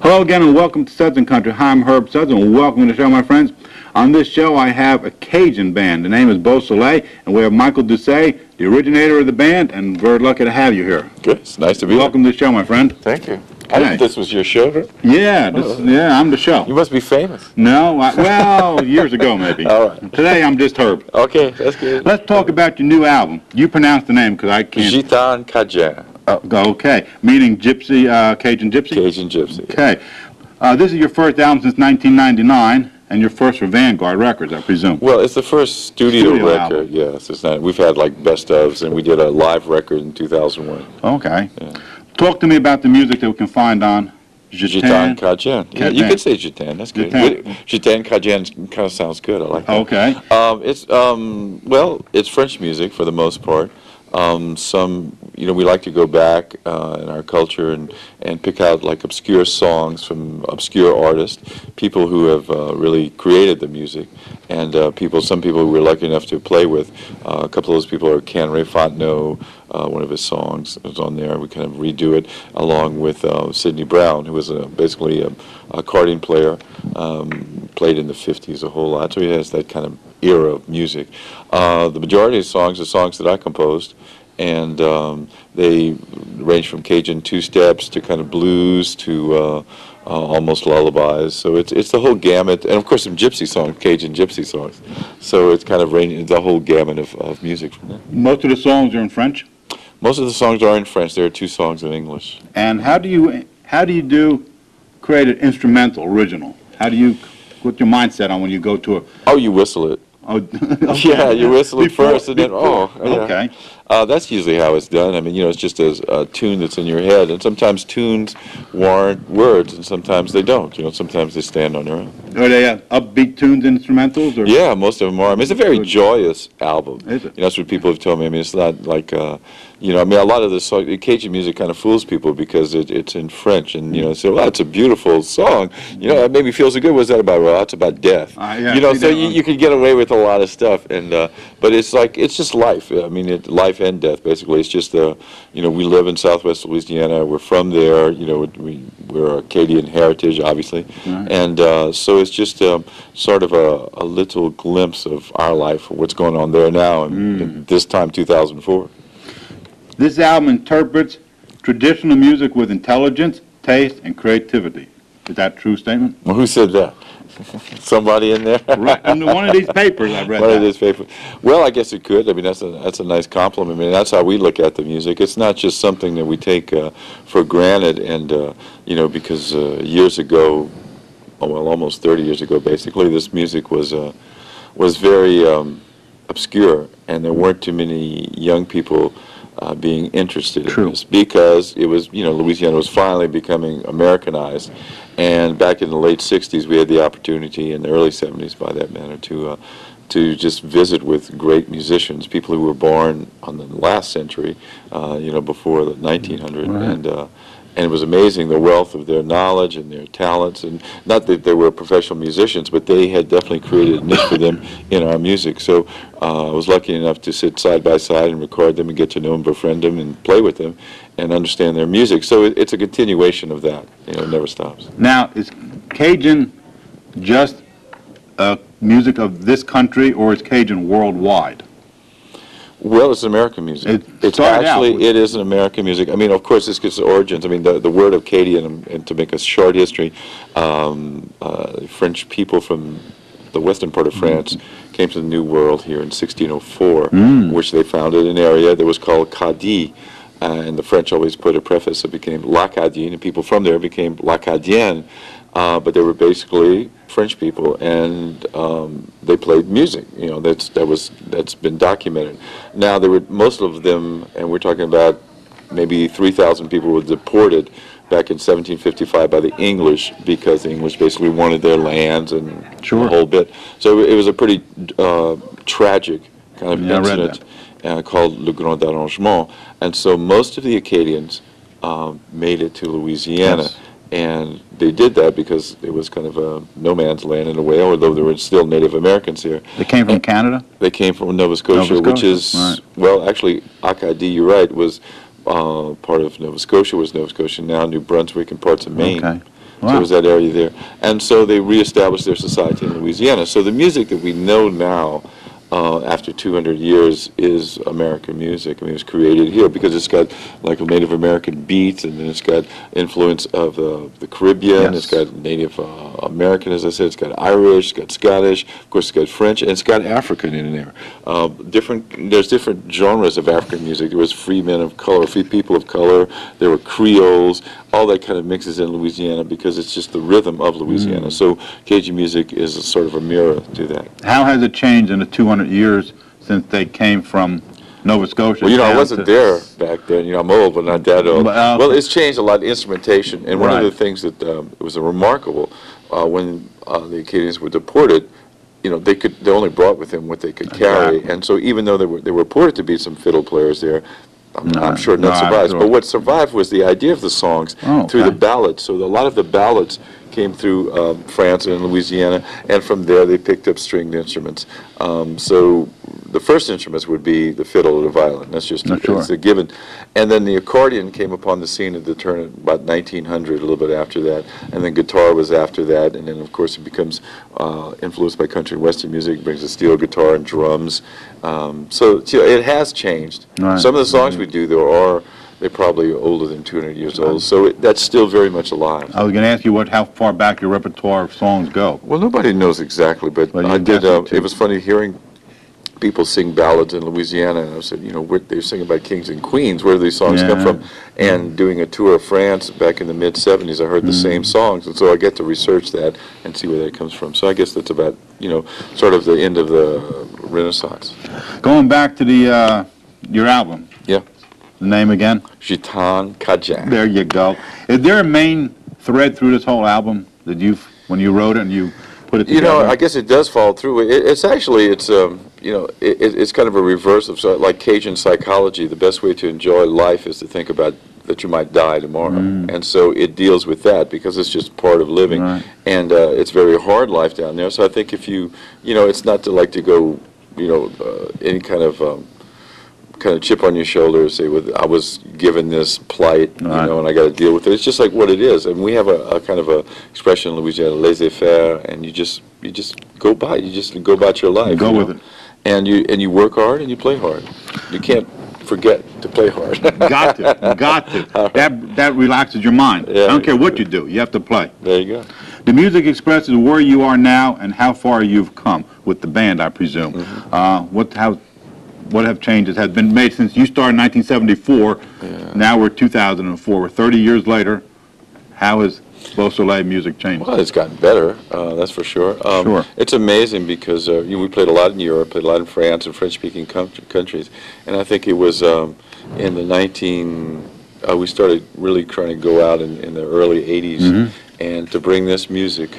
Hello again and welcome to Sudzin Country. Hi, I'm Herb Sudzin and welcome to the show, my friends. On this show I have a Cajun band. The name is Beausoliel, and we have Michael Doucet, the originator of the band, and we're lucky to have you here. Good. It's nice to be Welcome to the show, my friend. Thank you. I think this was your show, right? Yeah, I'm the show. You must be famous. No, well, years ago maybe. All right. Today I'm just Herb. Okay, that's good. Let's talk about your new album. You pronounce the name because I can't. Sudzin Country. Okay, meaning gypsy, Cajun gypsy? Cajun gypsy. Okay. This is your first album since 1999, and your first for Vanguard Records, I presume. Well, it's the first studio record. Album. Yes, it's not. We've had like best ofs, and we did a live record in 2001. Okay. Yeah. Talk to me about the music that we can find on Sudzin Country. Yeah, you could say Sudzin. That's good. Sudzin Country kind of sounds good. I like that. Okay. Well, it's French music for the most part. We like to go back in our culture and pick out like obscure songs from obscure artists, people who have really created the music, and some people who we're lucky enough to play with. A couple of those people are Canray Fontenot. One of his songs is on there. We kind of redo it along with Sidney Brown, who was basically a accordion player, played in the 50s a whole lot, so he has that kind of era of music. The majority of songs are songs that I composed, and they range from Cajun two-steps to kind of blues to almost lullabies. So it's the whole gamut, and of course some gypsy songs, Cajun gypsy songs. So it's kind of ranging the whole gamut of music from there. Most of the songs are in French? Most of the songs are in French. There are 2 songs in English. And how do you create an instrumental, original? What's your mindset on when you go to a... Oh, you whistle it. Oh, okay. Yeah, you whistle it first, and then, yeah. Okay. That's usually how it's done. I mean, it's just a tune that's in your head, and sometimes tunes warrant words, and sometimes they don't. Sometimes they stand on their own. Are they upbeat tunes, instrumentals? Or? Yeah, most of them are. I mean, it's a very joyous album. Is it? That's what people have told me. I mean, it's not like, a lot of the Cajun music kind of fools people because it's in French, and, say, well, it's a beautiful song. It made me feel so good. What's that about? Well, it's about death. Yeah, so you can get away with a lot of stuff, and but it's just life. I mean, life and death, basically. It's just, we live in Southwest Louisiana. We're from there. We're Acadian heritage, obviously, and so it's just sort of a little glimpse of our life, what's going on there now, in this time, 2004. This album interprets traditional music with intelligence, taste, and creativity. Is that a true statement? Well, who said that? Somebody in there? Right, in one of these papers I read. One of these papers. Well, I guess it could. I mean, that's a nice compliment. I mean, that's how we look at the music. It's not just something that we take for granted, and because years ago, almost 30 years ago, basically, this music was very obscure, and there weren't too many young people being interested in this, because it was, Louisiana was finally becoming Americanized, and back in the late 60s we had the opportunity, in the early 70s by that matter, to just visit with great musicians, people who were born on the last century, before the 1900, and it was amazing, the wealth of their knowledge and their talents, and not that they were professional musicians, but they had definitely created a niche for them in our music. So I was lucky enough to sit side by side and record them and get to know them, befriend them, and play with them and understand their music. So it's a continuation of that. It never stops. Now, is Cajun just music of this country, or is Cajun worldwide? Well, it's American music. It is an American music. I mean, of course, this gets origins. I mean, the word Acadian, and to make a short history, French people from the western part of France came to the New World here in 1604, which they founded an area that was called Cadiz, and the French always put a preface. It became l'Acadien, and people from there became l'Acadienne, but they were basically French people, and they played music. That's been documented. Now most of them, and we're talking about maybe 3,000 people were deported back in 1755 by the English, because the English basically wanted their lands and the whole bit. So it was a pretty tragic kind of incident called Le Grand Arrangement, and so most of the Acadians made it to Louisiana. Yes. And they did that because it was kind of a no man's land in a way, although there were still Native Americans here. They came from Canada? They came from Nova Scotia, which is, well, actually, Acadie, you're right, was part of Nova Scotia, was Nova Scotia now, New Brunswick, and parts of Maine. So it was that area there. And so they reestablished their society in Louisiana. So the music that we know now, after 200 years, is American music. I mean, it was created here because it's got like a Native American beat, and then it's got influence of the Caribbean. Yes. It's got Native American, as I said. It's got Irish. It's got Scottish. Of course, it's got French, and it's got African in there. There's different genres of African music. There was free men of color, free people of color. There were Creoles. All that kind of mixes in Louisiana because it's just the rhythm of Louisiana. So Cajun music is a sort of a mirror to that. How has it changed in the 200 years since they came from Nova Scotia? Well, I wasn't there back then. I'm old, but not that old. Well, it's changed a lot, instrumentation. And one of the things that was remarkable, when the Acadians were deported, they only brought with them what they could carry. Exactly. And so even though there were reported to be some fiddle players there, I'm sure none survived. Sure. But what survived was the idea of the songs through the ballads. So a lot of the ballads came through France and Louisiana, and from there they picked up stringed instruments. So the first instruments would be the fiddle or the violin. That's just it's a given. And then the accordion came upon the scene at the turn of about 1900, a little bit after that. And then guitar was after that. And then, of course, it becomes influenced by country and western music. It brings a steel guitar and drums. So it has changed. Right. Some of the songs we do, they're probably older than 200 years old. So that's still very much alive. I was going to ask you how far back your repertoire of songs go. Well, nobody knows exactly, but I did. It was funny hearing people sing ballads in Louisiana, and I said, they're singing about kings and queens. Where do these songs come from? And doing a tour of France back in the mid-'70s, I heard the same songs, and so I get to research that and see where that comes from. So I guess that's about, sort of the end of the Renaissance. Going back to your album. Yeah. The name again? Sudzin Country. There you go. Is there a main thread through this whole album that when you wrote it and you put it together? I guess it does fall through. It's kind of a reverse of like Cajun psychology. The best way to enjoy life is to think about that you might die tomorrow. And so it deals with that because it's just part of living. Right. And it's very hard life down there. So I think if it's not to like to go, any kind of chip on your shoulder and say, I was given this plight, and I got to deal with it. It's just like what it is. And we have a kind of a expression in Louisiana, laissez-faire, and you just go by. You just go about your life. Go with it. And you work hard and you play hard. You can't forget to play hard. Got to. That relaxes your mind. Yeah, I don't care what you do. You have to play. There you go. The music expresses where you are now and how far you've come with the band, I presume. What have changes have been made since you started in 1974? Yeah. Now we're 2004. We're 30 years later. How has Beausoleil music changed? Well, it's gotten better, that's for sure. Sure. It's amazing because we played a lot in Europe, played a lot in France and French-speaking countries, and I think it was in the we started really trying to go out in the early 80s and to bring this music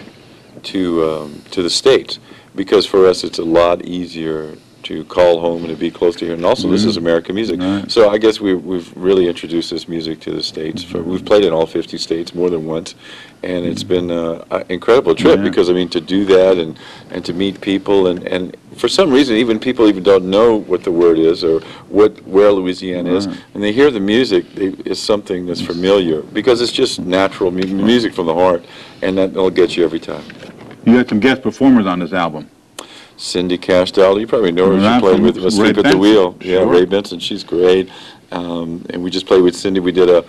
to the States, because for us it's a lot easier to call home and to be close to here, and also this is American music. Right. So I guess we've really introduced this music to the States. We've played in all 50 states more than once, and it's been an incredible trip because to do that and to meet people and for some reason even people don't know what the word is or where Louisiana is, and they hear the music is something that's familiar because it's just natural music from the heart, and that'll get you every time. You had some guest performers on this album. Cindy Castaldo, you probably know her. She played with Asleep at the Wheel. Yeah, Ray Benson, she's great. And we just played with Cindy. We did a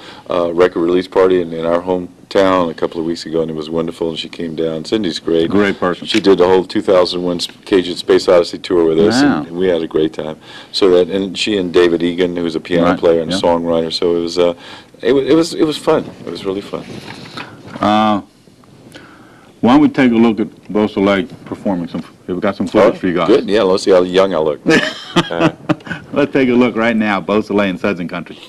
record release party in our hometown a couple of weeks ago, and it was wonderful, and she came down. Cindy's great. Great person. She did the whole 2001 Cajun Space Odyssey tour with us, and we had a great time. And she and David Egan, who's a piano player and a songwriter, so it was fun. It was really fun. Why don't we take a look at Beausoleil performing some? We've got some footage for you guys. Good, yeah, let's see how young I look. Let's take a look right now, Beausoleil in Sudzin Country.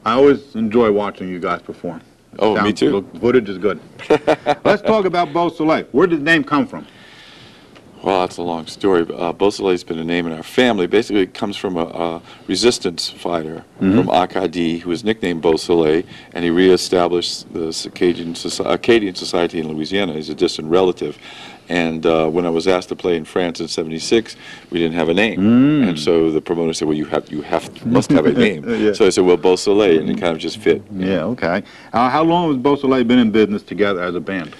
I always enjoy watching you guys perform. Oh, me too. Footage is good. Let's talk about Beausoleil. Where did the name come from? Well, that's a long story. Beausoleil's been a name in our family. Basically, it comes from a resistance fighter from Acadie, who was nicknamed Beausoleil, and he reestablished the Acadian society in Louisiana. He's a distant relative. And when I was asked to play in France in '76, we didn't have a name. And so the promoter said, well, must have a name. Yeah. So I said, well, Beausoleil, and it kind of just fit. Yeah, okay. How long has Beausoleil been in business together as a band?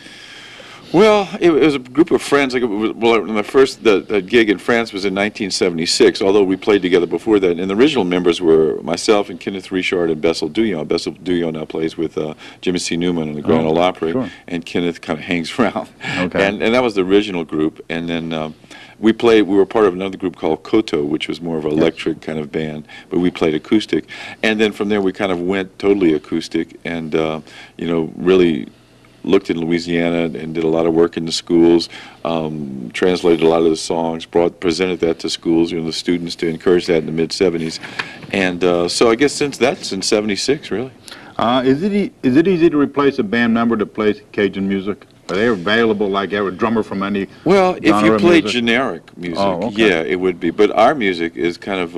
Well, it was a group of friends. Like, the first the gig in France was in 1976, although we played together before that. And the original members were myself and Kenneth Richard and Bessel Douillon. Bessel Douillon now plays with Jimmy C. Newman in the Grand Ole Opry, sure. and Kenneth kind of hangs around. Okay. And that was the original group. And then we were part of another group called Koto, which was more of an electric kind of band, but we played acoustic. And then from there we kind of went totally acoustic and, really looked in Louisiana and did a lot of work in the schools, translated a lot of the songs, presented that to schools, the students, to encourage that in the mid-'70s. And so I guess since in '76, really. Is it easy to replace a band member that plays Cajun music? Are they available like a drummer from any Well, if you play music? generic music, okay. yeah, it would be. But our music is kind of,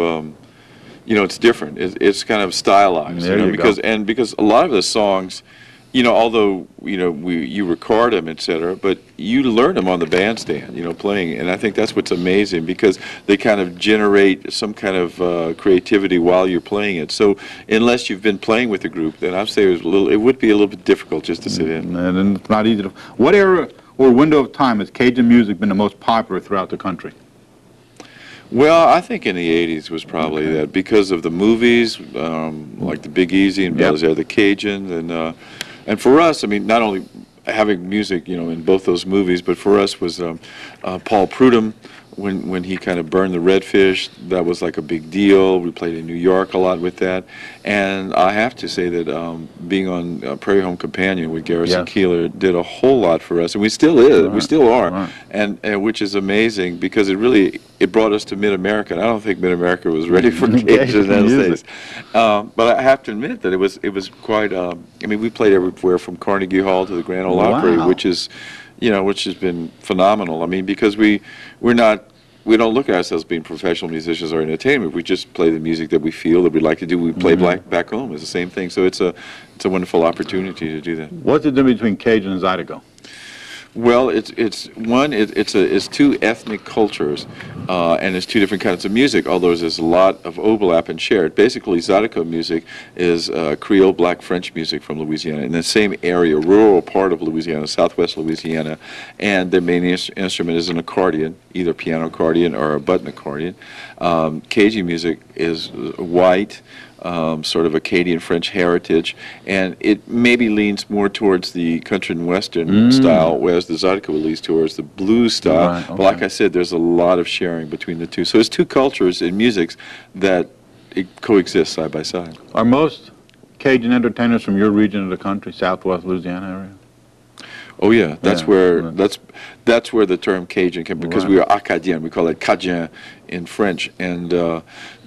it's different. It's kind of stylized, There you because go. because a lot of the songs, although you record them, etc., but you learn them on the bandstand, playing, and I think that's what's amazing because they kind of generate some kind of creativity while you're playing it. So unless you've been playing with the group, then I'd say it would be a little bit difficult just to sit in. And it's not easy to. What era or window of time has Cajun music been the most popular throughout the country? Well, I think in the '80s was probably that because of the movies, like The Big Easy and Beausoliel, the Cajun, and for us, I mean, not only having music, in both those movies, but for us was Paul Prudhomme, when he kind of burned the redfish. That was like a big deal. We played in New York a lot with that. And I have to say that being on Prairie Home Companion with Garrison Keillor did a whole lot for us, and we still are, and which is amazing because it brought us to Mid-America. And I don't think Mid-America was ready for Cajun in those days. But I have to admit that it was quite. We played everywhere from Carnegie Hall to the Grand Ole Opry, which is, which has been phenomenal. I mean, because we don't look at ourselves being professional musicians or entertainment. We just play the music that we feel that we'd like to do. We play back home. It's the same thing. So it's a wonderful opportunity to do that. What's the difference between Cajun and Zydeco? Well, it's two ethnic cultures, and it's two different kinds of music. Although there's a lot of overlap and shared. Basically, Zydeco music is Creole Black French music from Louisiana in the same area, rural part of Louisiana, southwest Louisiana, and their main instrument is an accordion, either piano accordion or a button accordion. Cajun music is white. Sort of Acadian French heritage, and it maybe leans more towards the country and western style, whereas the Zydeco leans towards the blues style. Right, okay. But like I said, there's a lot of sharing between the two. So it's two cultures in music that coexist side by side. Are most Cajun entertainers from your region of the country, southwest Louisiana area? Oh yeah, that's where the term Cajun came, because we are Acadien. We call it Cajun in French, and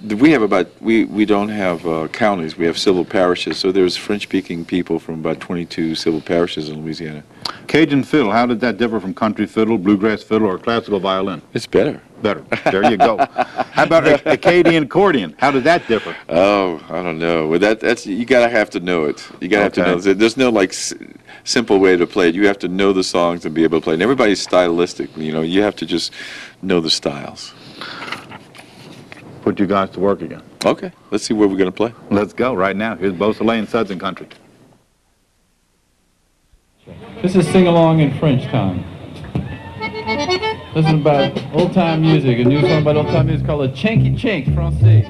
we don't have counties. We have civil parishes. So there's French-speaking people from about 22 civil parishes in Louisiana. Cajun fiddle, how did that differ from country fiddle, bluegrass fiddle, or classical violin? It's better. Better. There you go. How about Acadian accordion? How does that differ? Oh, I don't know. Well, that's you gotta have to know it. You gotta have to know. There's no simple way to play it. You have to know the songs and be able to play. And everybody's stylistic. You have to just know the styles. Put you guys to work again. Okay. Let's see where we're gonna play. Let's go right now. Here's Beausoleil and Sudzin Country. This is Sing Along in French time. This is about old-time music, a new song about old-time music called a Chanky Chank Francais.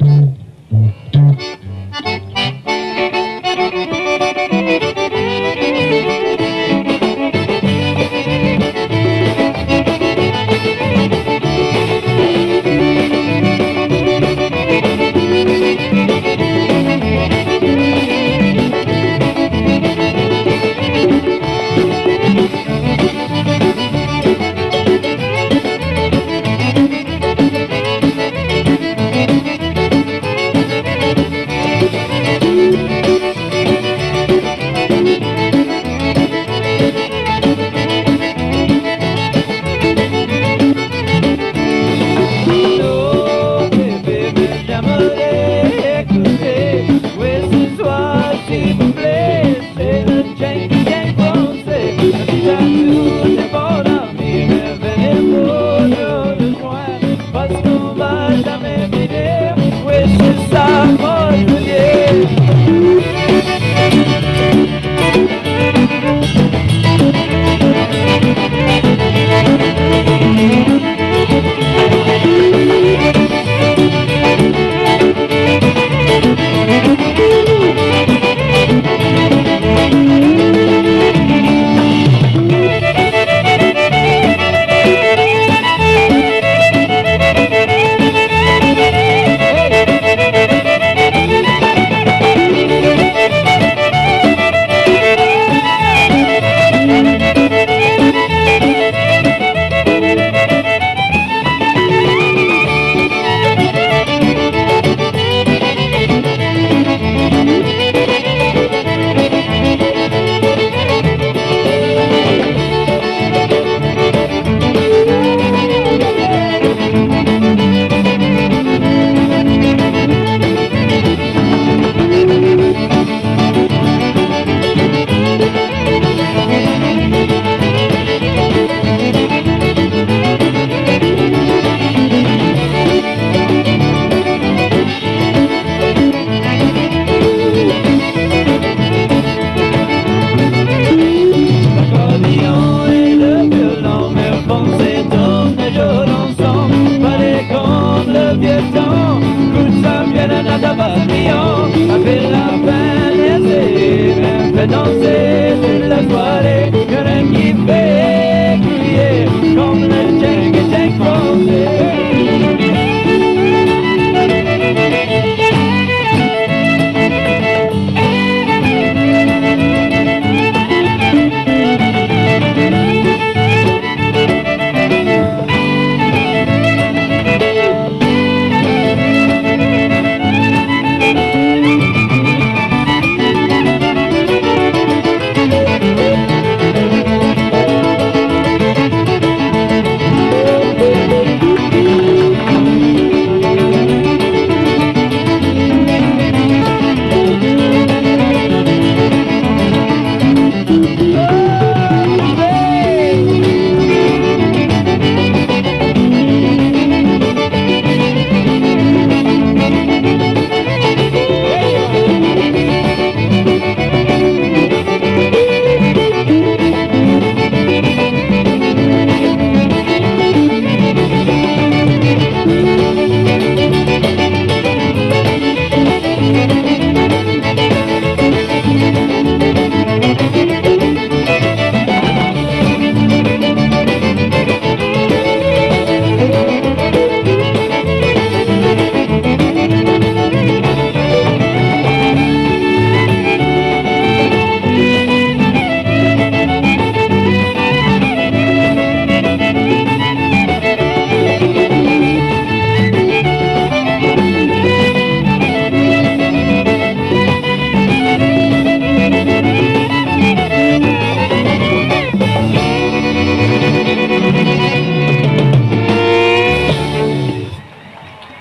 fais danser sur la soirée, y'en a qui fait crier comme le tchèque français.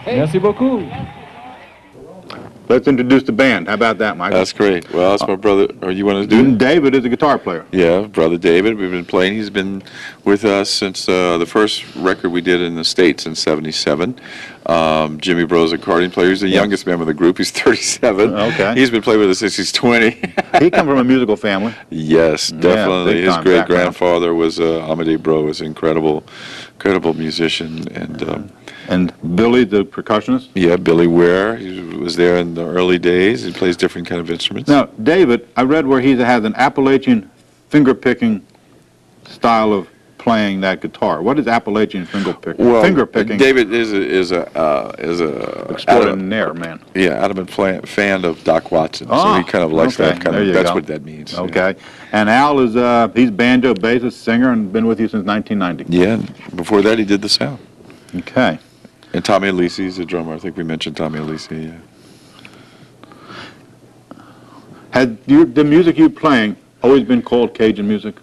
Merci beaucoup. Let's introduce the band. How about that, Michael? That's great. Well, that's my brother. Or you want to do it? David is a guitar player. Yeah, brother David. We've been playing. He's been with us since the first record we did in the States in '77. Jimmy Bro's accordion player. He's the youngest member of the group. He's 37. Okay. He's been playing with us since he's 20. He come from a musical family. Yes, definitely. Yeah, his great-grandfather was Amadei Bro, was an incredible musician. And Billy, the percussionist? Yeah, Billy Ware. He was there in the early days. He plays different kind of instruments. Now, David, I read where he has an Appalachian finger-picking style of playing that guitar. What is Appalachian finger-picking? Well, finger-picking. David is a extraordinaire man. Yeah, adamant fan of Doc Watson. So he kind of likes that kind of. That's what that means. Okay. And Al is he's banjo, bassist, singer, and been with you since 1990. Yeah. Before that, he did the sound. Okay. And Tommy Alisi's a drummer. I think we mentioned Tommy Alisi. Yeah. Had the music you're playing always been called Cajun music?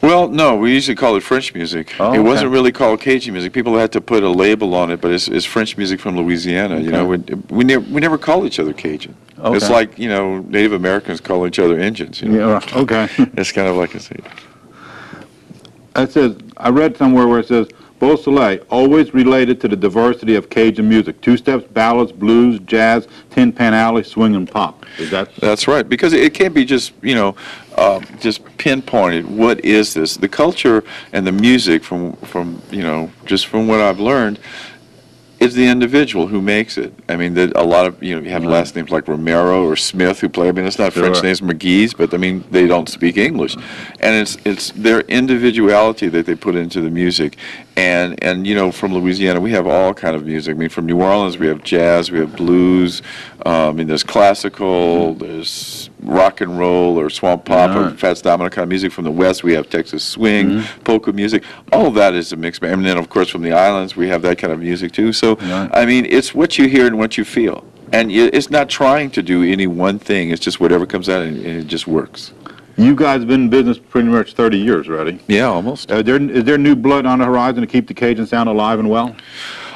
Well, no, we usually call it French music. Oh, it okay. wasn't really called Cajun music. People had to put a label on it, but it's French music from Louisiana. Okay. You know, we never call each other Cajun. Okay. It's like, you know, Native Americans call each other Indians. You know? Yeah. Okay. It's kind of like a thing. It says, I read somewhere where it says, Beausoleil, always related to the diversity of Cajun music. Two-steps, ballads, blues, jazz, Tin Pan Alley, swing, and pop. Is that? That's right, because it can't be just, you know, just pinpointed. What is this? The culture and the music, from you know, just from what I've learned, is the individual who makes it. I mean, a lot of, you know, you have last names like Romero or Smith who play. I mean, it's not French names, McGee's, but I mean, they don't speak English, and it's their individuality that they put into the music. And you know, from Louisiana, we have all kind of music. I mean, from New Orleans, we have jazz, we have blues. I mean, there's classical, there's rock and roll or swamp pop or Fats Domino kind of music. From the West, we have Texas swing, polka music. All of that is a mixed bag. And then, of course, from the islands, we have that kind of music too. So, I mean, it's what you hear and what you feel. And it's not trying to do any one thing. It's just whatever comes out and it just works. You guys have been in business pretty much 30 years already. Yeah, almost. Is there new blood on the horizon to keep the Cajun sound alive and well?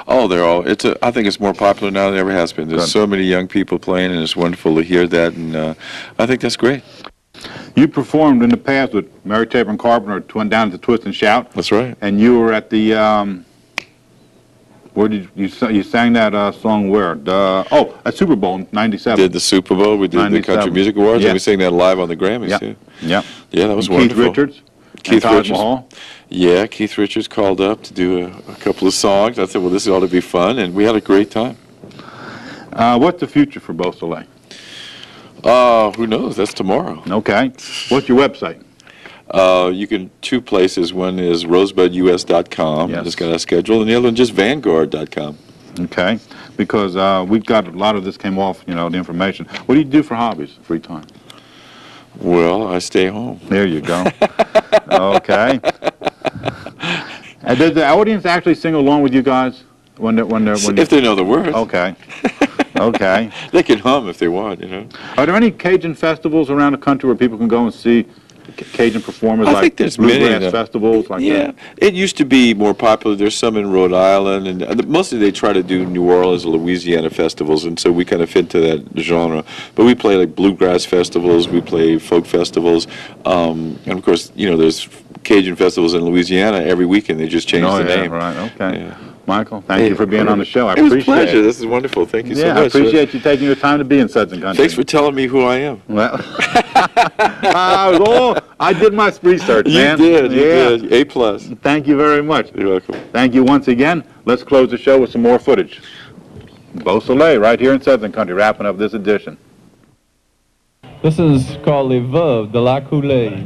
Oh, they're all. I think it's more popular now than it ever has been. There's so many young people playing, and it's wonderful to hear that. And I think that's great. You performed in the past with Mary Taper and Carpenter, down at the Twist and Shout. That's right. And you were at the. Where did you sang that song? Where? At Super Bowl in '97. Did the Super Bowl? We did the Country Music Awards, and we sang that live on the Grammys. Yeah. Yeah, that was and wonderful. Keith Richards. Keith Taj Richards. Mahal. Yeah, Keith Richards called up to do a couple of songs. I said, well, this ought to be fun, and we had a great time. What's the future for Beausoleil? Who knows? That's tomorrow. Okay. What's your website? You can two places. One is rosebudus.com. Yes. It's got a schedule, and the other one just vanguard.com. Okay. Because we've got a lot of this came off, the information. What do you do for hobbies, free time? Well, I stay home. There you go. Okay. And does the audience actually sing along with you guys If they know the words. Okay. Okay. They can hum if they want, Are there any Cajun festivals around the country where people can go and see Cajun performers, I like think there's many bluegrass festivals like that? It used to be more popular. There's some in Rhode Island, and mostly they try to do New Orleans or Louisiana festivals, and so we kind of fit into that genre. But we play like bluegrass festivals, we play folk festivals, and of course, there's Cajun festivals in Louisiana every weekend. They just change the name. Right, okay. Yeah. Michael, thank you for being on the show. I It was a appreciate pleasure. it. This is wonderful. Thank you so much. I appreciate you taking your time to be in Sudzin Country. Thanks for telling me who I am. Well, I did my research, man. You did. A+. Thank you very much. You're welcome. Thank you once again. Let's close the show with some more footage. Beausoleil, right here in Sudzin Country, wrapping up this edition. This is called Les Veuves de la Coulée.